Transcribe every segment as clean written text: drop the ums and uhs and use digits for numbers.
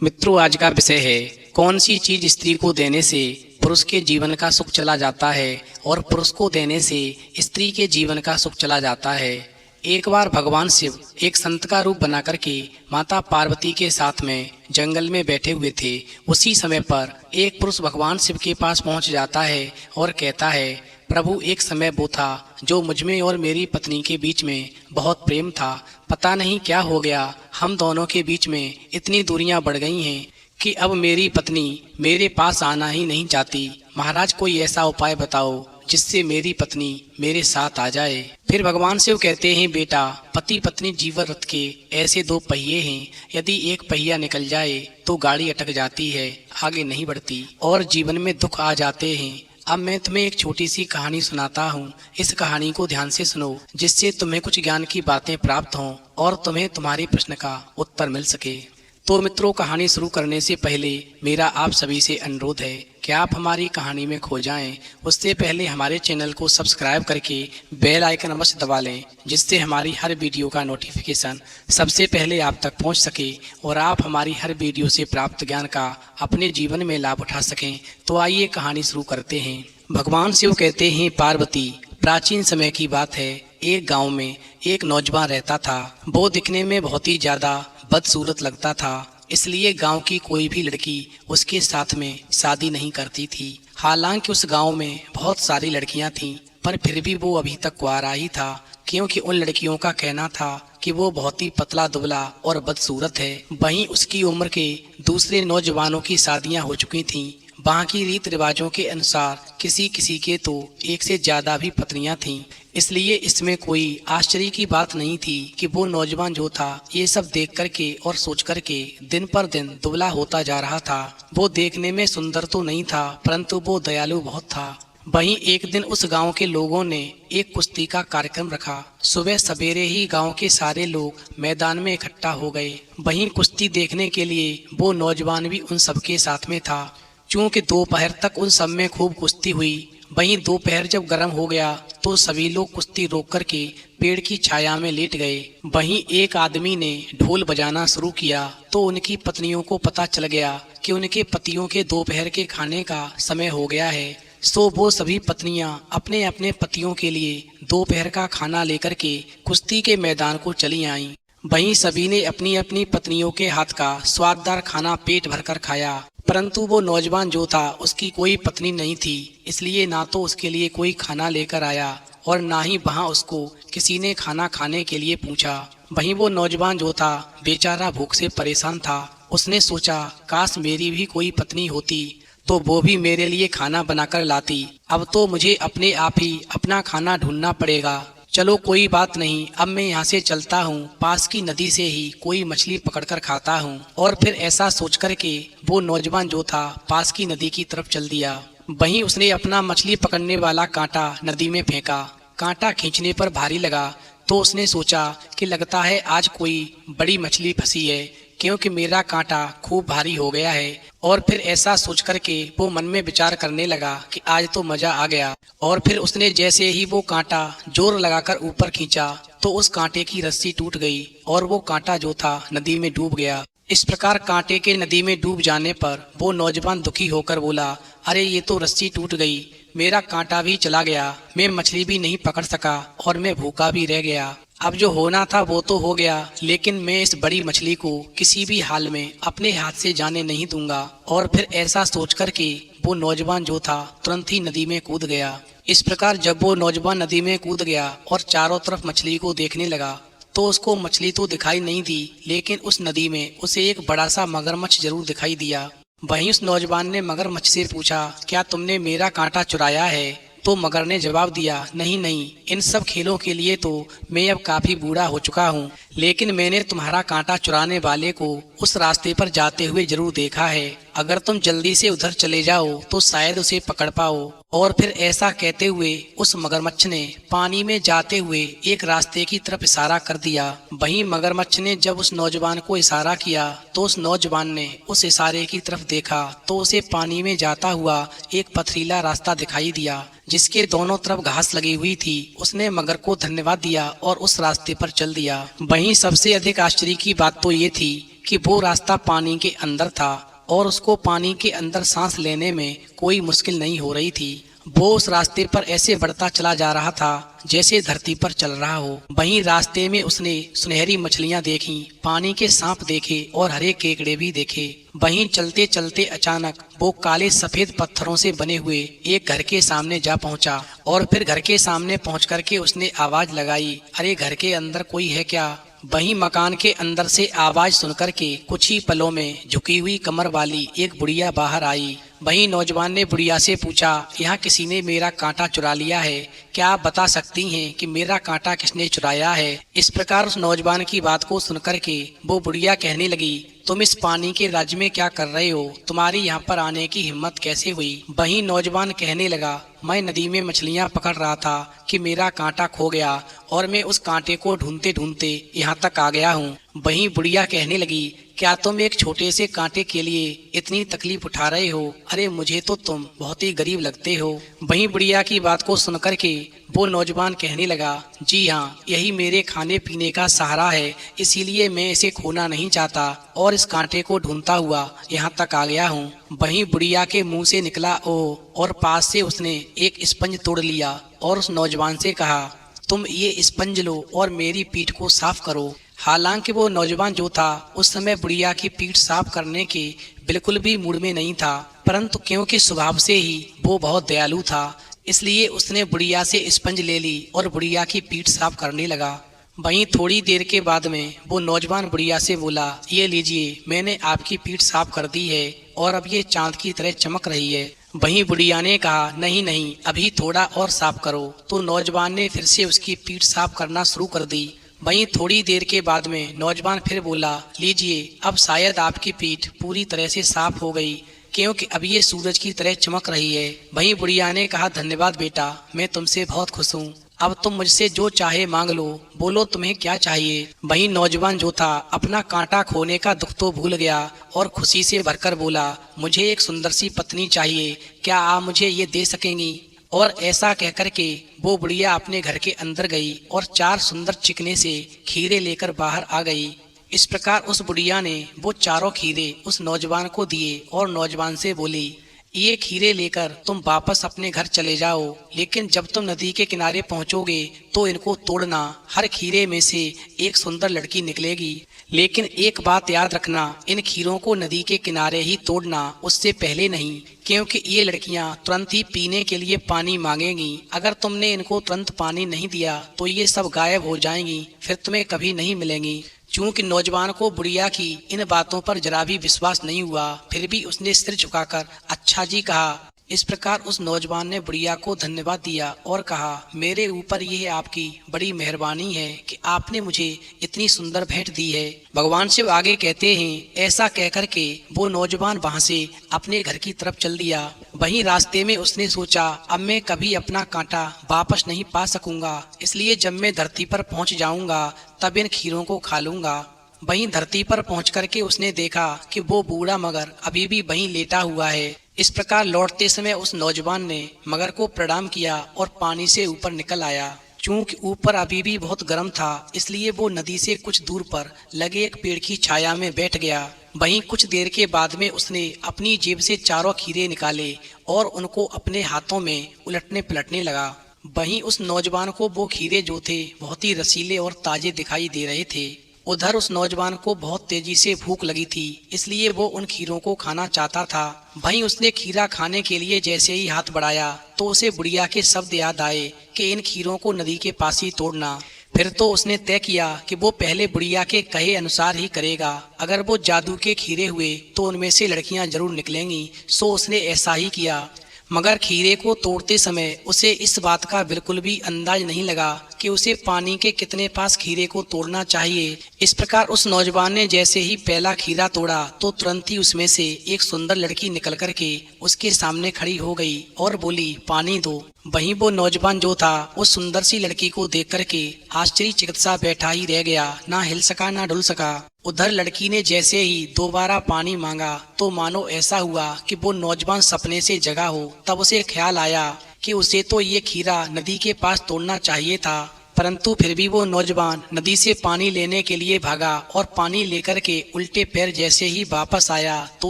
मित्रों, आज का विषय है कौन सी चीज स्त्री को देने से पुरुष के जीवन का सुख चला जाता है और पुरुष को देने से स्त्री के जीवन का सुख चला जाता है। एक बार भगवान शिव एक संत का रूप बना करके माता पार्वती के साथ में जंगल में बैठे हुए थे। उसी समय पर एक पुरुष भगवान शिव के पास पहुंच जाता है और कहता है, प्रभु, एक समय वो था जो मुझमें और मेरी पत्नी के बीच में बहुत प्रेम था। पता नहीं क्या हो गया, हम दोनों के बीच में इतनी दूरियां बढ़ गई हैं कि अब मेरी पत्नी मेरे पास आना ही नहीं चाहती। महाराज, कोई ऐसा उपाय बताओ जिससे मेरी पत्नी मेरे साथ आ जाए। फिर भगवान शिव कहते हैं, बेटा, पति पत्नी जीवन रथ के ऐसे दो पहिए हैं। यदि एक पहिया निकल जाए तो गाड़ी अटक जाती है, आगे नहीं बढ़ती और जीवन में दुख आ जाते हैं। अब मैं तुम्हें एक छोटी सी कहानी सुनाता हूँ। इस कहानी को ध्यान से सुनो, जिससे तुम्हें कुछ ज्ञान की बातें प्राप्त हों और तुम्हें तुम्हारे प्रश्न का उत्तर मिल सके। तो मित्रों, कहानी शुरू करने से पहले मेरा आप सभी से अनुरोध है कि आप हमारी कहानी में खो जाएं। उससे पहले हमारे चैनल को सब्सक्राइब करके बेल आइकन अवश्य दबा लें, जिससे हमारी हर वीडियो का नोटिफिकेशन सबसे पहले आप तक पहुंच सके और आप हमारी हर वीडियो से प्राप्त ज्ञान का अपने जीवन में लाभ उठा सकें। तो आइए कहानी शुरू करते हैं। भगवान शिव कहते हैं, पार्वती, प्राचीन समय की बात है। एक गांव में एक नौजवान रहता था। वो दिखने में बहुत ही ज्यादा बदसूरत लगता था, इसलिए गांव की कोई भी लड़की उसके साथ में शादी नहीं करती थी। हालांकि उस गांव में बहुत सारी लड़कियां थीं, पर फिर भी वो अभी तक कुंवारा ही था, क्योंकि उन लड़कियों का कहना था कि वो बहुत ही पतला दुबला और बदसूरत है। वहीं उसकी उम्र के दूसरे नौजवानों की शादियां हो चुकी थीं। वहाँ की रीत रिवाजों के अनुसार किसी किसी के तो एक से ज्यादा भी पत्नियां थीं। इसलिए इसमें कोई आश्चर्य की बात नहीं थी कि वो नौजवान जो था ये सब देख करके और सोच करके दिन पर दिन दुबला होता जा रहा था। वो देखने में सुंदर तो नहीं था, परंतु वो दयालु बहुत था। वहीं एक दिन उस गांव के लोगों ने एक कुश्ती का कार्यक्रम रखा। सुबह सवेरे ही गांव के सारे लोग मैदान में इकट्ठा हो गए। वहीं कुश्ती देखने के लिए वो नौजवान भी उन सबके साथ में था। चूंकि दोपहर तक उन सब में खूब कुश्ती हुई, वहीं दोपहर जब गर्म हो गया तो सभी लोग कुश्ती रोक करके पेड़ की छाया में लेट गए। वहीं एक आदमी ने ढोल बजाना शुरू किया तो उनकी पत्नियों को पता चल गया कि उनके पतियों के दोपहर के खाने का समय हो गया है। सो वो सभी पत्नियां अपने अपने पतियों के लिए दोपहर का खाना लेकर के कुश्ती के मैदान को चली आईं। वहीं सभी ने अपनी अपनी पत्नियों के हाथ का स्वाददार खाना पेट भरकर खाया, परंतु वो नौजवान जो था उसकी कोई पत्नी नहीं थी, इसलिए ना तो उसके लिए कोई खाना लेकर आया और ना ही वहाँ उसको किसी ने खाना खाने के लिए पूछा। वहीं वो नौजवान जो था बेचारा भूख से परेशान था। उसने सोचा, काश मेरी भी कोई पत्नी होती तो वो भी मेरे लिए खाना बनाकर लाती। अब तो मुझे अपने आप ही अपना खाना ढूंढना पड़ेगा। चलो कोई बात नहीं, अब मैं यहाँ से चलता हूँ, पास की नदी से ही कोई मछली पकड़कर खाता हूँ। और फिर ऐसा सोच करके वो नौजवान जो था पास की नदी की तरफ चल दिया। वहीं उसने अपना मछली पकड़ने वाला कांटा नदी में फेंका। कांटा खींचने पर भारी लगा तो उसने सोचा कि लगता है आज कोई बड़ी मछली फंसी है, क्योंकि मेरा कांटा खूब भारी हो गया है। और फिर ऐसा सोच करके वो मन में विचार करने लगा कि आज तो मजा आ गया। और फिर उसने जैसे ही वो कांटा जोर लगाकर ऊपर खींचा तो उस कांटे की रस्सी टूट गई और वो कांटा जो था नदी में डूब गया। इस प्रकार कांटे के नदी में डूब जाने पर वो नौजवान दुखी होकर बोला, अरे ये तो रस्सी टूट गई, मेरा कांटा भी चला गया, मैं मछली भी नहीं पकड़ सका और मैं भूखा भी रह गया। अब जो होना था वो तो हो गया, लेकिन मैं इस बड़ी मछली को किसी भी हाल में अपने हाथ से जाने नहीं दूंगा। और फिर ऐसा सोच करके वो नौजवान जो था तुरंत ही नदी में कूद गया। इस प्रकार जब वो नौजवान नदी में कूद गया और चारों तरफ मछली को देखने लगा तो उसको मछली तो दिखाई नहीं दी, लेकिन उस नदी में उसे एक बड़ा सा मगरमच्छ जरूर दिखाई दिया। वहीं उस नौजवान ने मगरमच्छ से पूछा, क्या तुमने मेरा कांटा चुराया है? तो मगर ने जवाब दिया, नहीं नहीं, इन सब खेलों के लिए तो मैं अब काफी बूढ़ा हो चुका हूँ, लेकिन मैंने तुम्हारा कांटा चुराने वाले को उस रास्ते पर जाते हुए जरूर देखा है। अगर तुम जल्दी से उधर चले जाओ तो शायद उसे पकड़ पाओ। और फिर ऐसा कहते हुए उस मगरमच्छ ने पानी में जाते हुए एक रास्ते की तरफ इशारा कर दिया। वहीं मगरमच्छ ने जब उस नौजवान को इशारा किया तो उस नौजवान ने उस इशारे की तरफ देखा तो उसे पानी में जाता हुआ एक पथरीला रास्ता दिखाई दिया, जिसके दोनों तरफ घास लगी हुई थी। उसने मगर को धन्यवाद दिया और उस रास्ते पर चल दिया। वहीं सबसे अधिक आश्चर्य की बात तो ये थी कि वो रास्ता पानी के अंदर था और उसको पानी के अंदर सांस लेने में कोई मुश्किल नहीं हो रही थी। वो उस रास्ते पर ऐसे बढ़ता चला जा रहा था जैसे धरती पर चल रहा हो। वहीं रास्ते में उसने सुनहरी मछलियां देखी, पानी के सांप देखे और हरे केकड़े भी देखे। वहीं चलते चलते अचानक वो काले सफेद पत्थरों से बने हुए एक घर के सामने जा पहुंचा और फिर घर के सामने पहुंच करके उसने आवाज लगाई, अरे घर के अंदर कोई है क्या? वहीं मकान के अंदर से आवाज सुनकर के कुछ ही पलों में झुकी हुई कमर वाली एक बुढ़िया बाहर आई। वहीं नौजवान ने बुढ़िया से पूछा, यहाँ किसी ने मेरा कांटा चुरा लिया है, क्या आप बता सकती हैं कि मेरा कांटा किसने चुराया है? इस प्रकार उस नौजवान की बात को सुनकर के वो बुढ़िया कहने लगी, तुम इस पानी के राज्य में क्या कर रहे हो? तुम्हारी यहाँ पर आने की हिम्मत कैसे हुई? वहीं नौजवान कहने लगा, मैं नदी में मछलियाँ पकड़ रहा था कि मेरा कांटा खो गया और मैं उस कांटे को ढूंढते ढूंढते यहाँ तक आ गया हूँ। वहीं बुढ़िया कहने लगी, क्या तुम एक छोटे से कांटे के लिए इतनी तकलीफ उठा रहे हो? अरे मुझे तो तुम बहुत ही गरीब लगते हो। वहीं बुढ़िया की बात को सुनकर के वो नौजवान कहने लगा, जी हाँ, यही मेरे खाने पीने का सहारा है, इसीलिए मैं इसे खोना नहीं चाहता और इस कांटे को ढूंढता हुआ यहाँ तक आ गया हूँ। वहीं बुढ़िया के मुंह से निकला ओ और पास से उसने एक स्पंज तोड़ लिया और उस नौजवान से कहा, तुम ये स्पंज लो और मेरी पीठ को साफ करो। हालांकि वो नौजवान जो था उस समय बुढ़िया की पीठ साफ करने के बिल्कुल भी मूड में नहीं था, परंतु क्योंकि स्वभाव से ही वो बहुत दयालु था, इसलिए उसने बुढ़िया से स्पंज ले ली और बुढ़िया की पीठ साफ करने लगा। वहीं थोड़ी देर के बाद में वो नौजवान बुढ़िया से बोला, ये लीजिए, मैंने आपकी पीठ साफ कर दी है और अब ये चांद की तरह चमक रही है। वहीं बुढ़िया ने कहा, नहीं नहीं, अभी थोड़ा और साफ करो। तो नौजवान ने फिर से उसकी पीठ साफ करना शुरू कर दी। वहीं थोड़ी देर के बाद में नौजवान फिर बोला, लीजिए, अब शायद आपकी पीठ पूरी तरह से साफ हो गई, क्योंकि अब ये सूरज की तरह चमक रही है। वहीं बुढ़िया ने कहा, धन्यवाद बेटा, मैं तुमसे बहुत खुश हूँ। अब तुम मुझसे जो चाहे मांग लो, बोलो तुम्हें क्या चाहिए। वहीं नौजवान जो था अपना कांटा खोने का दुख तो भूल गया और खुशी से भरकर बोला, मुझे एक सुंदर सी पत्नी चाहिए, क्या आप मुझे ये दे सकेंगी? और ऐसा कहकर के वो बुढ़िया अपने घर के अंदर गई और 4 सुंदर चिकने से खीरे लेकर बाहर आ गई। इस प्रकार उस बुढ़िया ने वो चारों खीरे उस नौजवान को दिए और नौजवान से बोली, ये खीरे लेकर तुम वापस अपने घर चले जाओ, लेकिन जब तुम नदी के किनारे पहुंचोगे तो इनको तोड़ना, हर खीरे में से एक सुंदर लड़की निकलेगी। लेकिन एक बात याद रखना, इन खीरों को नदी के किनारे ही तोड़ना, उससे पहले नहीं, क्योंकि ये लड़कियां तुरंत ही पीने के लिए पानी मांगेंगी। अगर तुमने इनको तुरंत पानी नहीं दिया तो ये सब गायब हो जाएंगी, फिर तुम्हें कभी नहीं मिलेंगी। चूंकि नौजवान को बुढ़िया की इन बातों पर जरा भी विश्वास नहीं हुआ, फिर भी उसने सिर झुकाकर अच्छा जी कहा। इस प्रकार उस नौजवान ने बुढ़िया को धन्यवाद दिया और कहा, मेरे ऊपर यह आपकी बड़ी मेहरबानी है कि आपने मुझे इतनी सुंदर भेंट दी है। भगवान शिव आगे कहते हैं, ऐसा कहकर के वो नौजवान वहां से अपने घर की तरफ चल दिया। वहीं रास्ते में उसने सोचा, अब मैं कभी अपना कांटा वापस नहीं पा सकूंगा, इसलिए जब मैं धरती पर पहुंच जाऊंगा तब इन खीरों को खा लूंगा। वहीं धरती पर पहुंच करके उसने देखा कि वो बूढ़ा मगर अभी भी वहीं लेटा हुआ है। इस प्रकार लौटते समय उस नौजवान ने मगर को प्रणाम किया और पानी से ऊपर निकल आया। चूंकि ऊपर अभी भी बहुत गर्म था, इसलिए वो नदी से कुछ दूर पर लगे एक पेड़ की छाया में बैठ गया। वहीं कुछ देर के बाद में उसने अपनी जेब से चारों खीरे निकाले और उनको अपने हाथों में उलटने पलटने लगा। वहीं उस नौजवान को वो खीरे जो थे बहुत ही रसीले और ताजे दिखाई दे रहे थे। उधर उस नौजवान को बहुत तेजी से भूख लगी थी, इसलिए वो उन खीरों को खाना चाहता था। वहीं उसने खीरा खाने के लिए जैसे ही हाथ बढ़ाया तो उसे बुढ़िया के शब्द याद आए कि इन खीरों को नदी के पास ही तोड़ना। फिर तो उसने तय किया कि वो पहले बुढ़िया के कहे अनुसार ही करेगा। अगर वो जादू के खीरे हुए तो उनमें से लड़कियां जरूर निकलेंगी। सो उसने ऐसा ही किया। मगर खीरे को तोड़ते समय उसे इस बात का बिल्कुल भी अंदाज नहीं लगा कि उसे पानी के कितने पास खीरे को तोड़ना चाहिए। इस प्रकार उस नौजवान ने जैसे ही पहला खीरा तोड़ा तो तुरंत ही उसमें से एक सुंदर लड़की निकल करके उसके सामने खड़ी हो गई और बोली, पानी दो। वहीं वो नौजवान जो था उस सुंदर सी लड़की को देख करके आश्चर्यचकित सा बैठा ही रह गया, ना हिल सका ना डुल सका। उधर लड़की ने जैसे ही दोबारा पानी मांगा तो मानो ऐसा हुआ कि वो नौजवान सपने से जगा हो। तब उसे ख्याल आया कि उसे तो ये खीरा नदी के पास तोड़ना चाहिए था, परंतु फिर भी वो नौजवान नदी से पानी लेने के लिए भागा और पानी लेकर के उल्टे पैर जैसे ही वापस आया तो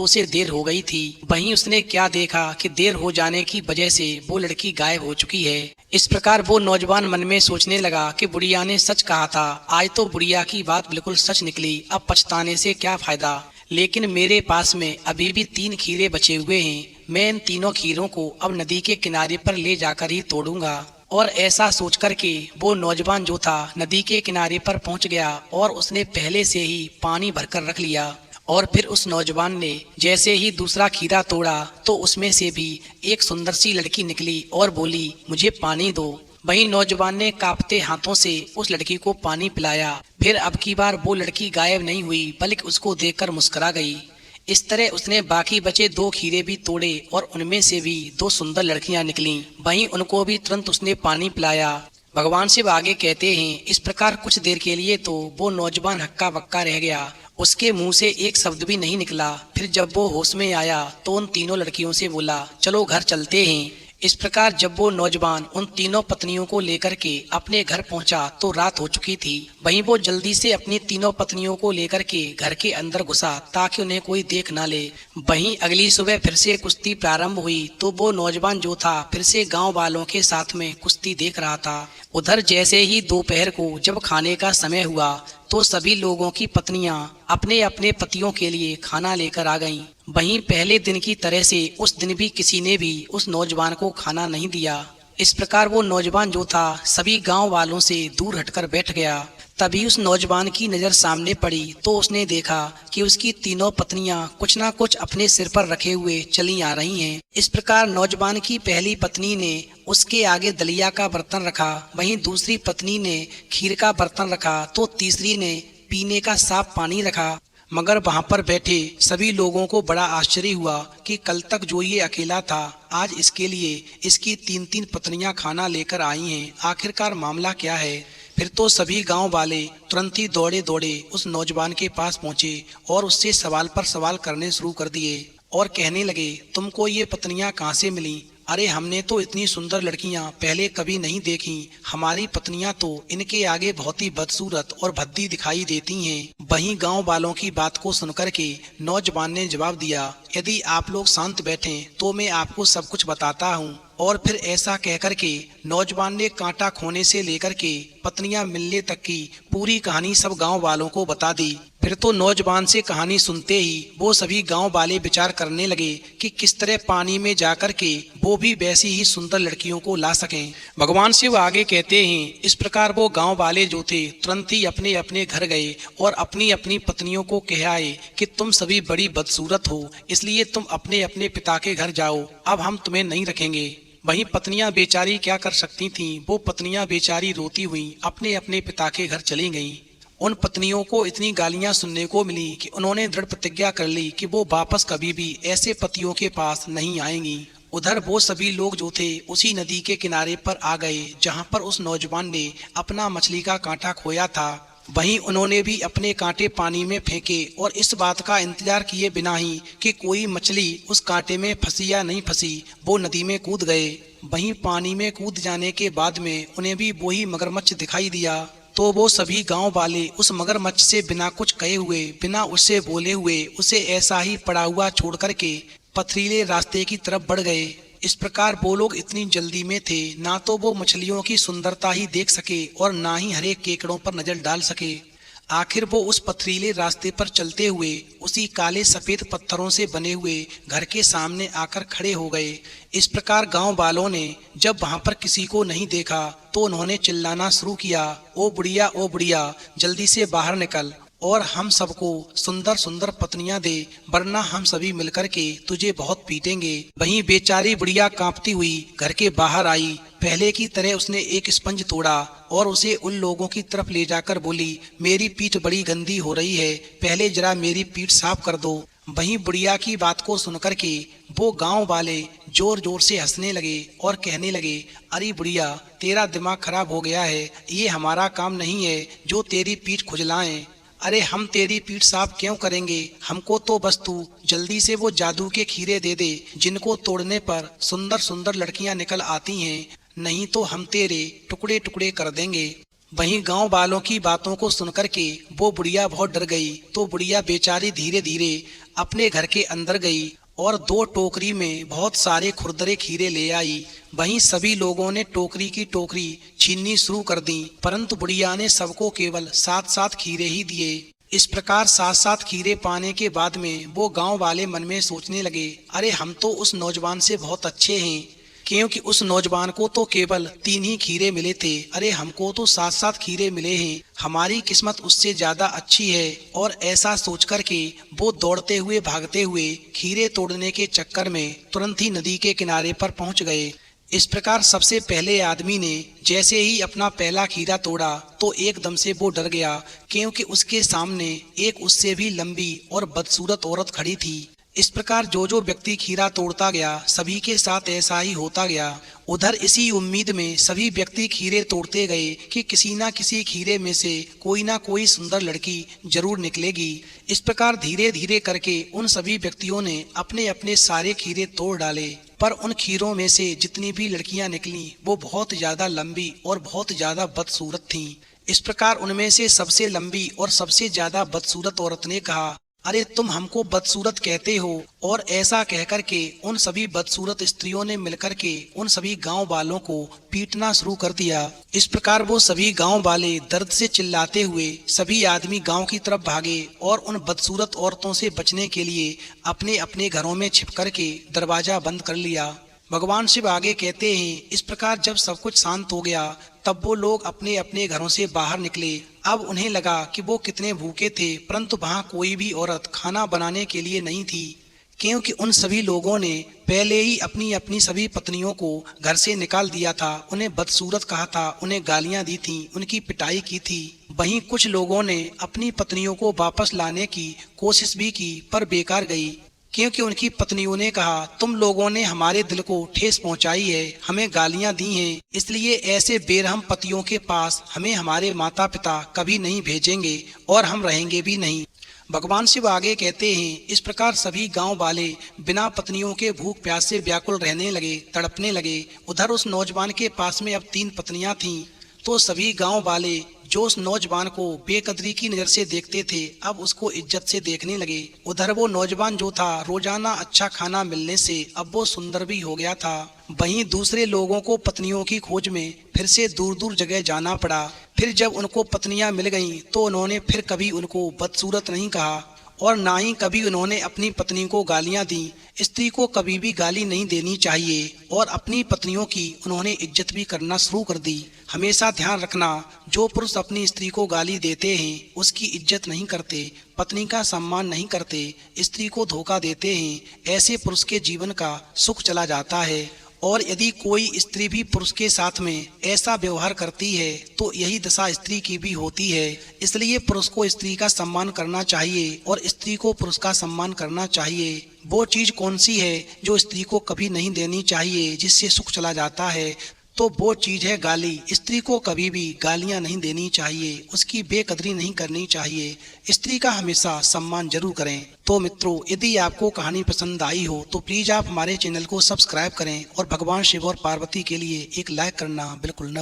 उसे देर हो गई थी। वहीं उसने क्या देखा कि देर हो जाने की वजह से वो लड़की गायब हो चुकी है। इस प्रकार वो नौजवान मन में सोचने लगा कि बुढ़िया ने सच कहा था, आज तो बुढ़िया की बात बिल्कुल सच निकली, अब पछताने से क्या फायदा। लेकिन मेरे पास में अभी भी 3 खीरे बचे हुए हैं, मैं इन तीनों खीरों को अब नदी के किनारे पर ले जाकर ही तोड़ूंगा। और ऐसा सोच करके वो नौजवान जो था नदी के किनारे पर पहुंच गया और उसने पहले से ही पानी भरकर रख लिया। और फिर उस नौजवान ने जैसे ही दूसरा खीरा तोड़ा तो उसमें से भी एक सुंदर सी लड़की निकली और बोली, मुझे पानी दो। वहीं नौजवान ने कांपते हाथों से उस लड़की को पानी पिलाया। फिर अब की बार वो लड़की गायब नहीं हुई बल्कि उसको देखकर मुस्कुरा गई। इस तरह उसने बाकी बचे 2 खीरे भी तोड़े और उनमें से भी 2 सुंदर लड़कियां निकलीं। वहीं उनको भी तुरंत उसने पानी पिलाया। भगवान शिव आगे कहते हैं, इस प्रकार कुछ देर के लिए तो वो नौजवान हक्का बक्का रह गया, उसके मुंह से एक शब्द भी नहीं निकला। फिर जब वो होश में आया तो उन तीनों लड़कियों से बोला, चलो घर चलते हैं। इस प्रकार जब वो नौजवान उन तीनों पत्नियों को लेकर के अपने घर पहुंचा तो रात हो चुकी थी। वहीं वो जल्दी से अपनी तीनों पत्नियों को लेकर के घर के अंदर घुसा ताकि उन्हें कोई देख ना ले। वहीं अगली सुबह फिर से कुश्ती प्रारंभ हुई तो वो नौजवान जो था फिर से गांव वालों के साथ में कुश्ती देख रहा था। उधर जैसे ही दोपहर को जब खाने का समय हुआ तो सभी लोगों की पत्नियां अपने अपने पतियों के लिए खाना लेकर आ गईं। वहीं पहले दिन की तरह से उस दिन भी किसी ने भी उस नौजवान को खाना नहीं दिया। इस प्रकार वो नौजवान जो था सभी गांव वालों से दूर हटकर बैठ गया। तभी उस नौजवान की नजर सामने पड़ी तो उसने देखा कि उसकी तीनों पत्नियां कुछ ना कुछ अपने सिर पर रखे हुए चली आ रही हैं। इस प्रकार नौजवान की पहली पत्नी ने उसके आगे दलिया का बर्तन रखा, वहीं दूसरी पत्नी ने खीर का बर्तन रखा तो तीसरी ने पीने का साफ पानी रखा। मगर वहां पर बैठे सभी लोगों को बड़ा आश्चर्य हुआ कि कल तक जो ये अकेला था आज इसके लिए इसकी 3-3 पत्नियां खाना लेकर आई हैं। आखिरकार मामला क्या है। फिर तो सभी गांव वाले तुरंत ही दौड़े दौड़े उस नौजवान के पास पहुंचे और उससे सवाल पर सवाल करने शुरू कर दिए और कहने लगे, तुमको ये पत्नियां कहाँ से मिली? अरे हमने तो इतनी सुंदर लड़कियां पहले कभी नहीं देखी, हमारी पत्नियां तो इनके आगे बहुत ही बदसूरत और भद्दी दिखाई देती हैं। वहीं गांव वालों की बात को सुनकर के नौजवान ने जवाब दिया, यदि आप लोग शांत बैठें तो मैं आपको सब कुछ बताता हूँ। और फिर ऐसा कहकर के नौजवान ने कांटा खोने से लेकर के पत्नियां मिलने तक की पूरी कहानी सब गांव वालों को बता दी। फिर तो नौजवान से कहानी सुनते ही वो सभी गांव वाले विचार करने लगे कि किस तरह पानी में जाकर के वो भी वैसी ही सुंदर लड़कियों को ला सकें। भगवान शिव आगे कहते हैं, इस प्रकार वो गांव वाले जो थे तुरंत ही अपने अपने घर गए और अपनी अपनी पत्नियों को कह आए कि तुम सभी बड़ी बदसूरत हो, इसलिए तुम अपने अपने पिता के घर जाओ, अब हम तुम्हें नहीं रखेंगे। वहीं पत्नियां बेचारी क्या कर सकती थीं, वो पत्नियां बेचारी रोती हुई अपने अपने पिता के घर चली गईं। उन पत्नियों को इतनी गालियां सुनने को मिली कि उन्होंने दृढ़ प्रतिज्ञा कर ली कि वो वापस कभी भी ऐसे पतियों के पास नहीं आएंगी। उधर वो सभी लोग जो थे उसी नदी के किनारे पर आ गए जहां पर उस नौजवान ने अपना मछली का कांटा खोया था। वहीं उन्होंने भी अपने कांटे पानी में फेंके और इस बात का इंतजार किए बिना ही कि कोई मछली उस कांटे में फंसी या नहीं फंसी वो नदी में कूद गए। वहीं पानी में कूद जाने के बाद में उन्हें भी वही मगरमच्छ दिखाई दिया तो वो सभी गांव वाले उस मगरमच्छ से बिना कुछ कहे हुए बिना उससे बोले हुए उसे ऐसा ही पड़ा हुआ छोड़ करके पथरीले रास्ते की तरफ बढ़ गए। इस प्रकार वो लोग इतनी जल्दी में थे ना तो वो मछलियों की सुंदरता ही देख सके और ना ही हरे केकड़ों पर नजर डाल सके। आखिर वो उस पथरीले रास्ते पर चलते हुए उसी काले सफेद पत्थरों से बने हुए घर के सामने आकर खड़े हो गए। इस प्रकार गांव वालों ने जब वहां पर किसी को नहीं देखा तो उन्होंने चिल्लाना शुरू किया, ओ बुढ़िया जल्दी से बाहर निकल और हम सबको सुंदर सुंदर पत्नियां दे, वरना हम सभी मिलकर के तुझे बहुत पीटेंगे। वहीं बेचारी बुढ़िया कांपती हुई घर के बाहर आई। पहले की तरह उसने एक स्पंज तोड़ा और उसे उन लोगों की तरफ ले जाकर बोली, मेरी पीठ बड़ी गंदी हो रही है, पहले जरा मेरी पीठ साफ कर दो। वहीं बुढ़िया की बात को सुनकर के वो गांव वाले जोर जोर से हंसने लगे और कहने लगे, अरे बुढ़िया तेरा दिमाग खराब हो गया है, ये हमारा काम नहीं है जो तेरी पीठ खुजलाएं। अरे हम तेरी पीठ साफ क्यों करेंगे, हमको तो बस तू जल्दी से वो जादू के खीरे दे दे जिनको तोड़ने पर सुंदर सुंदर लड़कियां निकल आती हैं, नहीं तो हम तेरे टुकड़े टुकड़े कर देंगे। वहीं गांव वालों की बातों को सुनकर के वो बुढ़िया बहुत डर गई। तो बुढ़िया बेचारी धीरे धीरे अपने घर के अंदर गई और 2 टोकरी में बहुत सारे खुरदरे खीरे ले आई। वहीं सभी लोगों ने टोकरी की टोकरी छीननी शुरू कर दी, परंतु बुढ़िया ने सबको केवल 7-7 खीरे ही दिए। इस प्रकार 7-7 खीरे पाने के बाद में वो गांव वाले मन में सोचने लगे, अरे हम तो उस नौजवान से बहुत अच्छे हैं, क्योंकि उस नौजवान को तो केवल 3 ही खीरे मिले थे, अरे हमको तो 7-7 खीरे मिले हैं, हमारी किस्मत उससे ज्यादा अच्छी है। और ऐसा सोच कर के वो दौड़ते हुए भागते हुए खीरे तोड़ने के चक्कर में तुरंत ही नदी के किनारे पर पहुंच गए। इस प्रकार सबसे पहले आदमी ने जैसे ही अपना पहला खीरा तोड़ा तो एकदम से वो डर गया, क्योंकि उसके सामने एक उससे भी लंबी और बदसूरत औरत खड़ी थी। इस प्रकार जो जो व्यक्ति खीरा तोड़ता गया सभी के साथ ऐसा ही होता गया। उधर इसी उम्मीद में सभी व्यक्ति खीरे तोड़ते गए कि किसी ना किसी खीरे में से कोई ना कोई सुंदर लड़की जरूर निकलेगी। इस प्रकार धीरे धीरे करके उन सभी व्यक्तियों ने अपने अपने सारे खीरे तोड़ डाले, पर उन खीरों में से जितनी भी लड़कियां निकली वो बहुत ज्यादा लंबी और बहुत ज्यादा बदसूरत थीं। इस प्रकार उनमें से सबसे लंबी और सबसे ज्यादा बदसूरत औरत ने कहा, अरे तुम हमको बदसूरत कहते हो। और ऐसा कहकर के उन सभी बदसूरत स्त्रियों ने मिलकर के उन सभी गांव वालों को पीटना शुरू कर दिया। इस प्रकार वो सभी गांव वाले दर्द से चिल्लाते हुए सभी आदमी गांव की तरफ भागे और उन बदसूरत औरतों से बचने के लिए अपने अपने घरों में छिप कर के दरवाजा बंद कर लिया। भगवान शिव आगे कहते हैं, इस प्रकार जब सब कुछ शांत हो गया तब वो लोग अपने अपने घरों से बाहर निकले। अब उन्हें लगा कि वो कितने भूखे थे, परंतु वहाँ कोई भी औरत खाना बनाने के लिए नहीं थी, क्योंकि उन सभी लोगों ने पहले ही अपनी अपनी सभी पत्नियों को घर से निकाल दिया था, उन्हें बदसूरत कहा था, उन्हें गालियां दी थी, उनकी पिटाई की थी। वहीं कुछ लोगों ने अपनी पत्नियों को वापस लाने की कोशिश भी की, पर बेकार गई, क्योंकि उनकी पत्नियों ने कहा, तुम लोगों ने हमारे दिल को ठेस पहुंचाई है, हमें गालियां दी हैं, इसलिए ऐसे बेरहम पतियों के पास हमें हमारे माता पिता कभी नहीं भेजेंगे और हम रहेंगे भी नहीं। भगवान शिव आगे कहते हैं, इस प्रकार सभी गांव वाले बिना पत्नियों के भूख प्यास से व्याकुल रहने लगे, तड़पने लगे। उधर उस नौजवान के पास में अब 3 पत्नियां थीं, तो सभी गांव वाले जो उस नौजवान को बेकदरी की नजर से देखते थे अब उसको इज्जत से देखने लगे। उधर वो नौजवान जो था रोजाना अच्छा खाना मिलने से अब वो सुंदर भी हो गया था। वहीं दूसरे लोगों को पत्नियों की खोज में फिर से दूर दूर जगह जाना पड़ा। फिर जब उनको पत्नियां मिल गईं तो उन्होंने फिर कभी उनको बदसूरत नहीं कहा और ना ही कभी उन्होंने अपनी पत्नी को गालियां दी। स्त्री को कभी भी गाली नहीं देनी चाहिए और अपनी पत्नियों की उन्होंने इज्जत भी करना शुरू कर दी। हमेशा ध्यान रखना, जो पुरुष अपनी स्त्री को गाली देते हैं उसकी इज्जत नहीं करते, पत्नी का सम्मान नहीं करते, स्त्री को धोखा देते हैं, ऐसे पुरुष के जीवन का सुख चला जाता है। और यदि कोई स्त्री भी पुरुष के साथ में ऐसा व्यवहार करती है तो यही दशा स्त्री की भी होती है। इसलिए पुरुष को स्त्री का सम्मान करना चाहिए और स्त्री को पुरुष का सम्मान करना चाहिए। वो चीज कौन सी है जो स्त्री को कभी नहीं देनी चाहिए जिससे सुख चला जाता है, तो वो चीज है गाली। स्त्री को कभी भी गालियां नहीं देनी चाहिए, उसकी बेकदरी नहीं करनी चाहिए, स्त्री का हमेशा सम्मान जरूर करें। तो मित्रों, यदि आपको कहानी पसंद आई हो तो प्लीज आप हमारे चैनल को सब्सक्राइब करें और भगवान शिव और पार्वती के लिए एक लाइक करना बिल्कुल न